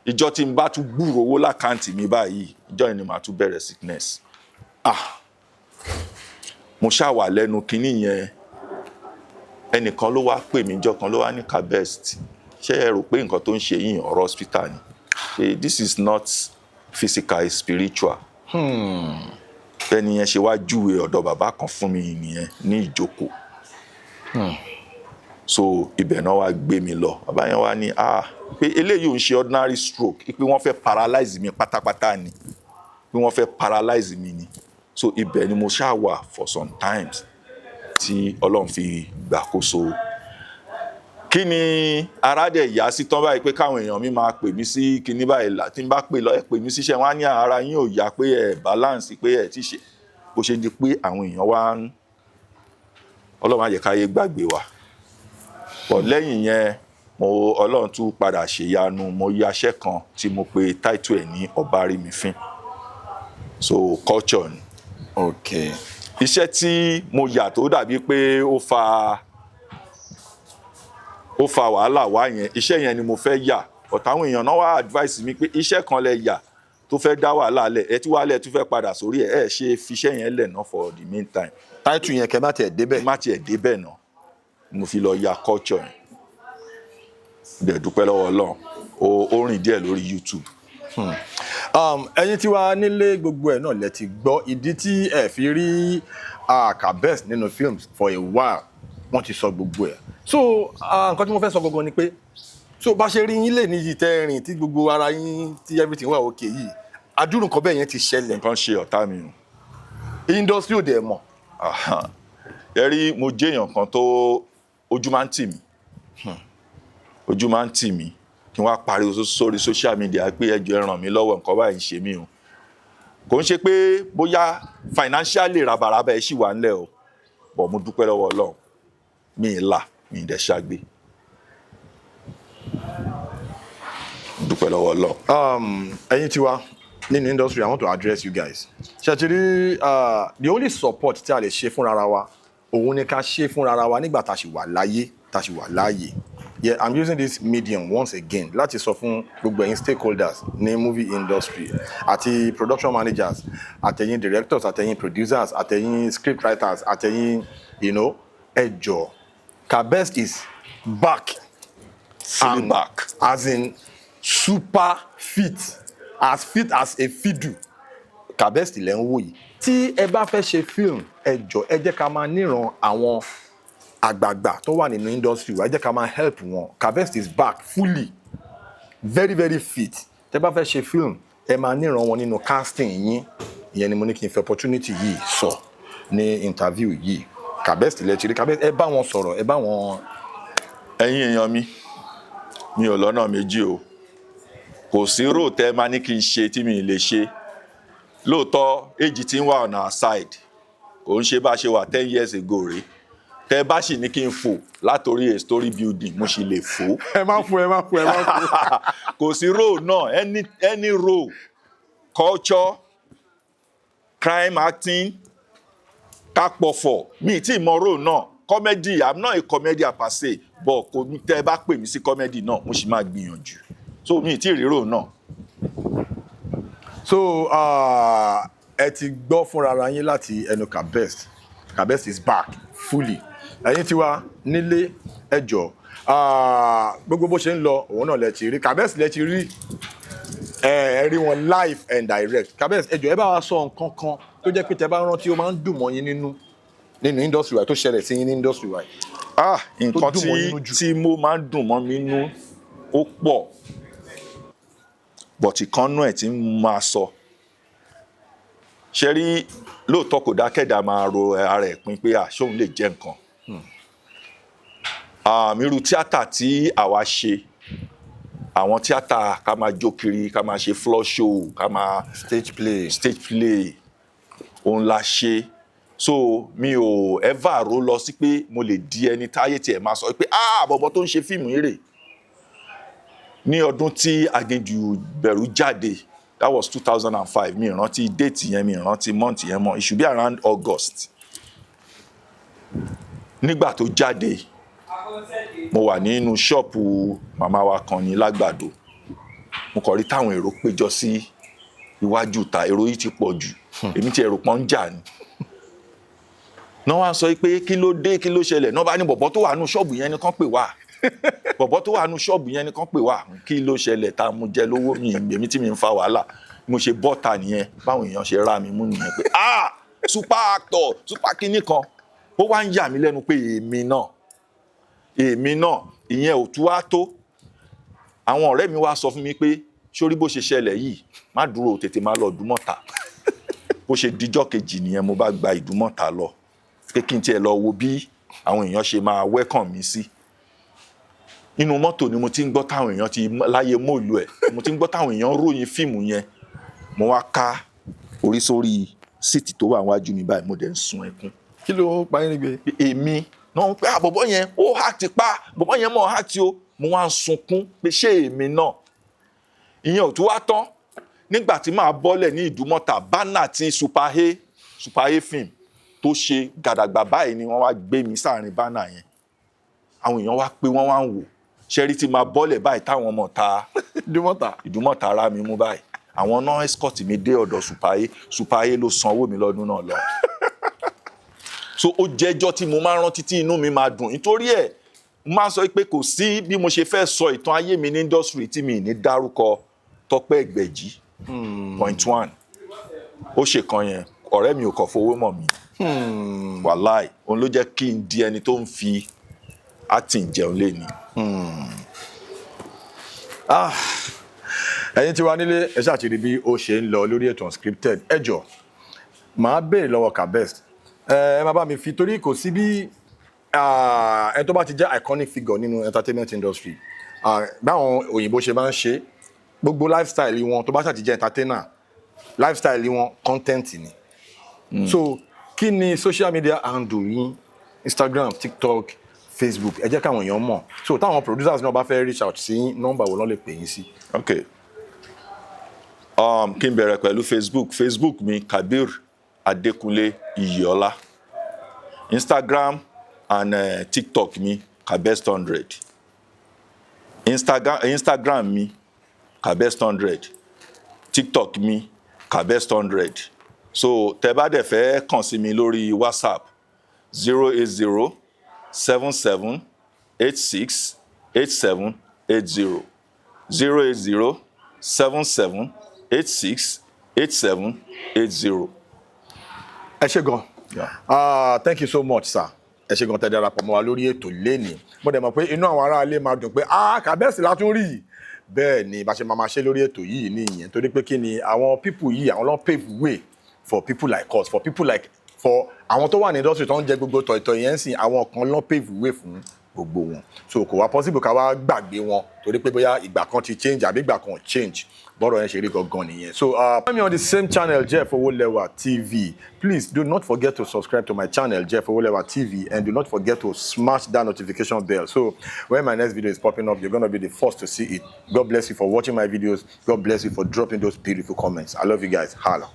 ìjọ tí n bá tún gbúrò owó lákàntì mi báyìí ìjọ yẹn ni màá tún bẹ̀rẹ̀ sickness. mo ṣáà wà lẹ́nu kinní yẹn ẹnìkan ló wá pè mí jọ́ kan ló wá ní Kabest ṣé ẹ rò pé nǹkan tó ń ṣe yín ọ̀rọ̀ hospital ni this is not physical, it's spiritual. Ẹni yẹn ṣe wá júwe ọ̀dọ̀ bàbá kan fún mi nìyẹn ní ìjókòó. So ibẹ̀ náà wá gbé mi lọ bàbá yẹn wá ní pé eléyìí ò ń ṣe ordinary stroke pé wọ́n fẹ́ paralyze mi pátápátá ni pé wọ́n fẹ́ paralyze mi ni. So ibẹ̀ ni mo ṣáà wà for some times tí Ọlọ́run fi gbàkóso. Kí ni ara dẹ̀ yá sí tán báyìí pé káwọn èèyàn mi máa pè mí sí kíní báyìí tí n bá pè lọ ẹ pè mí síṣẹ́ wọn á ní ara yín ò yá pé ẹ balance pé ẹ ti ṣe bó ṣe di pé àwọn èèyàn wá ń Ọlọ́run má jẹ́ káyé gbàgbé wa. But lẹ́yìn yẹn Ọlọ́run tún padà ṣèyanu mo yaṣẹ́ kan tí mo pe title ẹ̀ ní Ọbarímifín. So culture ni. Okay. Iṣẹ́ tí mo yà tó dàbí pé ó fa wàhálà wá yẹn iṣẹ́ yẹn ni mo fẹ́ yà but àwọn èèyàn náà wá advice mi pé iṣẹ́ kan lẹ yà tó fẹ́ dá wàhálà lẹ̀ ẹ tí wàhálà ẹ tún fẹ́ padà sórí ẹ ṣe fiṣẹ́ yẹn lẹ̀ náà for the meantime. Title yẹn kẹ́ má tiẹ̀ débẹ̀. má tiẹ̀ débẹ̀ náà mo fi lọ ya culture yẹn dẹ̀ dúpẹ́ lọ́wọ́ Ọlọ́run ó rìn díẹ̀ lórí YouTube. Ẹ̀yin tí wàá nílé gbogbo ẹ̀ náà lẹ ti gbọ́ ìdí tí ẹ fi rí Kabest nínú films for a while wọ́n ti sọ gbogbo ẹ̀. So nǹkan tí mo fẹ́ sọ gangan ni pé so bá ṣe rí yín lè ní yìí tẹ́ rìn tí gbogbo ara yín tí everything wà okay yìí adúrú nǹkan bẹ́ẹ̀ yẹn ti ṣẹlẹ̀. nǹkan ṣe ọ̀tá mi o. Industry ò dẹ̀ mọ̀. Ẹ rí mo jẹ́ èèyàn kan tó ojú máa ń tì mí ojú máa ń tì mí kí n wá pariwo sórí social media pé ẹ jọ̀ọ́ ẹ ràn mí lọ́wọ́ nǹkan báyìí ń ṣe mí o. Kò ń ṣe pé bóyá financially rabaraba ẹ ṣì wà ńlẹ̀ o but mo dúpẹ́ lọ́wọ́ Ọlọ́run mi ì là mi ì dẹ̀ ṣàgbé. Dúpẹ́ lọ́wọ́ Ọlọ́run. Ẹ̀yin tiwa nínú industry I want to address you guys. Ṣètìrí the only support tí a lè ṣe fúnra wa òun ni ká ṣe fúnra wa nígbà tá a ṣì wà láyé tá a ṣì wà láàyè. Yeah, I'm using this medium once again láti sọ fún gbogbo ẹ̀yin stakeholders ní movie industry àti production managers àtẹ̀yin directors àtẹ̀yin producers àtẹ̀yin script writers àtẹ̀yin ẹ jọ̀ọ́ Kabest is back. Fully back. As in super fit as a fiddle. Kabest lẹ́ ń wò yìí. Tí ẹ bá fẹ́ ṣe film ẹ jọ̀ọ́ ẹ jẹ́ ká máa níran àwọn àgbààgbà tó wà nínú industry wa ẹ jẹ́ ká máa help wọn. Kabest is back fully very very fit. Tẹ́ bá fẹ́ ṣe film ẹ máa níran wọn nínú casting yín. Ìyẹn ni mo ní kí n fẹ́ opportunity yìí sọ ní interview yìí. Kabest lẹ ti rí Kabest ẹ bá wọn sọ̀rọ̀ ẹ bá wọn. Ẹ̀yin èèyàn mi ò lọ́nà méjì o kò sí rò tẹ́ máa ní kí n ṣe tí mi lè ṣe lóòótọ́ èjì tí ń wà on our side kò ń ṣe bá ṣe wà 10 years ago rèé tẹ́ bá sì ní kí n fò látòrí a story building mo sì lè fò. ẹ má fò. Kò sí role náà any role culture crime acting kápọ̀fọ̀ mi tí mọ role náà comedy I'm not a comedian per se but kò tẹ́ bá pè mí sí comedy náà mo sì máa gbìyànjú so mi tí rí role náà. So ẹ ti gbọ́ fúnra ara yín láti ẹnu Kabest is back fully. Ẹ̀yin tiwa nílé ẹ jọ̀ọ́ gbogbo bó ṣe ń lọ òun náà lẹ ti rí Kabest lẹ ti rí ẹ rí wọn live and direct. Kabest ẹ jọ̀ọ́ ẹ bá wa sọ nǹkan kan tó jẹ́ pé tẹ́ bá rántí ó máa ń dùn mọ́ yín nínú industry wa tó ṣẹlẹ̀ sí yín ní industry wa. Nǹkan tí mo máa ń dùn mọ́ mi nínú ó pọ̀ but ìkànnú ẹ̀ tí ń máa sọ ṣe rí lóòótọ́ kò dákẹ́dà máa ro ara ẹ̀ pin pé ṣóun lè jẹ́ nǹkan. Irú tíátà tí àwa ṣe àwọn tíátà ká máa jó kiri ká máa ṣe floor show ká máa stage play òun la ṣe so mi ò ever ro lọ sí pé mo lè di ẹni táyé tiẹ̀ máa sọ pé bọ̀bọ̀ tó ń ṣe fíìmù yìí rè. Ní ọdún tí Aginjù Bẹ̀rù jáde that was 2005 mi ìrántí date yẹn mi ìrántí month yẹn mọ́ it should be around August. Nígbà tó jáde mo wà nínú ṣọ́ọ̀pù màmá wa kan ní Lágbàdo mo kàn rí táwọn èrò péjọ sí iwájú ta èrò yìí ti pọ̀ jù èmi tí èrò pọ́n ń jà ni náà wá sọ pé kí ló dé kí ló ṣẹlẹ̀ náà bá ní bọ̀bọ̀ tó wà nù ṣọ́ọ̀bù yẹn nìkan pè wá bọ̀bọ̀ tó wà nù ṣọ́ọ̀bù yẹn nìkan pè wá kí ló ṣẹlẹ̀ tá a mú jẹ lówó mi èmi tí mi ń fa wàhálà mo ṣe bọ́ta nìyẹn báwọn èèyàn ṣe rá mi mú nìyẹn pé super actor super kinní kan ó wá ń yà mí lẹ́nu pé èmi náà ìyẹn ò tú wá tó àwọn ọ̀rẹ́ mi wá sọ fún mi pé sórí bó ṣe ṣẹlẹ̀ yìí má dúró tètè má lọ Ìdúmọ̀tà bó ṣe dijọ́ kejì nìyẹn mo bá gba Ìdúmọ̀tà lọ pé kí n tiẹ̀ lọ wo bí àwọn èèyàn ṣe máa welcome mi sí inú mọ́tò ni mo ti ń gbọ́ táwọn èèyàn ti láyé mọ́ọ̀lù ẹ̀ mo ti ń gbọ́ táwọn èèyàn ròyìn fíìmù yẹn mo wá ká orí sórí síìtì tó wà wájú mi báyìí mo dẹ̀ ń sun ẹkún. Kí ló pa yín nígbè? Èmi náà ń pẹ́ bọ̀bọ̀ yẹn ó hà ti pa bọ̀bọ̀ yẹn mọ̀ hà ti o mo wá ń sunkún pé ṣé èmi náà ìyẹn ò tún wá tán nígbà tí màá bọ́lẹ̀ ní Ìdúmọ̀tà bánà tí Super A film tó ṣe gàdàgbà báyìí ni wọ́n wá gbé mi sáàrin bánà yẹn àwọn èèyàn wá pé wọ́n wá ń wò ṣẹ́rí tí máa bọ́lẹ̀ báyìí táwọn ọmọ ta Ìdúmọ̀tà ara mi mú báyìí àwọn náà escort mi dé ọ̀dọ̀ Super A ló sanwó mi lọ́dún náà lọ so ó jẹ́jọ́ tí mo máa ń rántí tí inú mi máa dùn nítorí ẹ̀ mo máa ń sọ pé kò sí bí mo ṣe fẹ́ sọ ìtàn ayé mi ní industry tí mi ní dárúkọ Tọ́pẹ́ Ẹgbẹ̀jì .1 ó ṣe kan yẹn ọ̀rẹ́ mi ò kàn fowó mọ̀ mi wàláì òun ló jẹ́ kí n di ẹni tó ń fi acting jẹun léni. Ẹ̀yin tí wà nílé ẹ ṣáà ti rí bí ó ṣe ń lọ lórí ètò Unscripted ẹ jọ̀ọ́ màá béèrè lọ́wọ́ Kabest ẹ máa bá mi fi torí kò sí bí ẹni tó bá ti jẹ́ iconic figure nínú entertainment industry báwọn òyìnbó ṣe máa ń ṣe gbogbo lifestyle wọn tó bá ṣáà ti jẹ́ entertainer lifestyle wọn content ni so kí ni social media handle yín Instagram, TikTok, Facebook ẹ jẹ́ káwọn èèyàn mọ̀ so táwọn producers náà bá fẹ́ reach out sí nọ́mbà wo ló lè pè yín sí. Okay. Kí n bẹ̀rẹ̀ pẹ̀lú Facebook mi Kabir Adékúnlé Iyèọlá Instagram and TikTok mi Kabest 100 Instagram mi Kabest 100 TikTok mi Kabest 100 so tẹ́ bá dẹ̀ fẹ́ kàn sí mi lórí WhatsApp 08077868780 08077868780. Ẹ ṣé gan. Thank you so much sir. Ẹ ṣé gan tẹ́ darapọ̀ mọ́ wa lórí ètò lénìí. Mo dẹ̀ mọ̀ pé inú àwọn ará ilé máa dùn pé Kabest la tún rí. Bẹ́ẹ̀ ni bá ṣe máa ṣe lórí ètò yìí nìyẹn torí pé kí ni àwọn people yìí àwọn ló pave way for people like us for àwọn tó wà ní industry tó ń jẹ gbogbo tọ̀ìtọ̀ yẹn sìn àwọn kan ló pave way fún gbogbo wọn so kò wá possible ká wá gbàgbé wọn torí pé bóyá ìgbà kan ti change àbí ìgbà kan change bọ́rọ̀ yẹn ṣe rí gangan nìyẹn. So find me on the same channel Jeff Owolewa TV. Please do not forget to subscribe to my channel Jeff Owolewa TV and do not forget to smash that notification bell so when my next video is popping up you're going to be the first to see it. God bless you for watching my videos. God bless you for dropping those beautiful comments. I love you guys. Holla.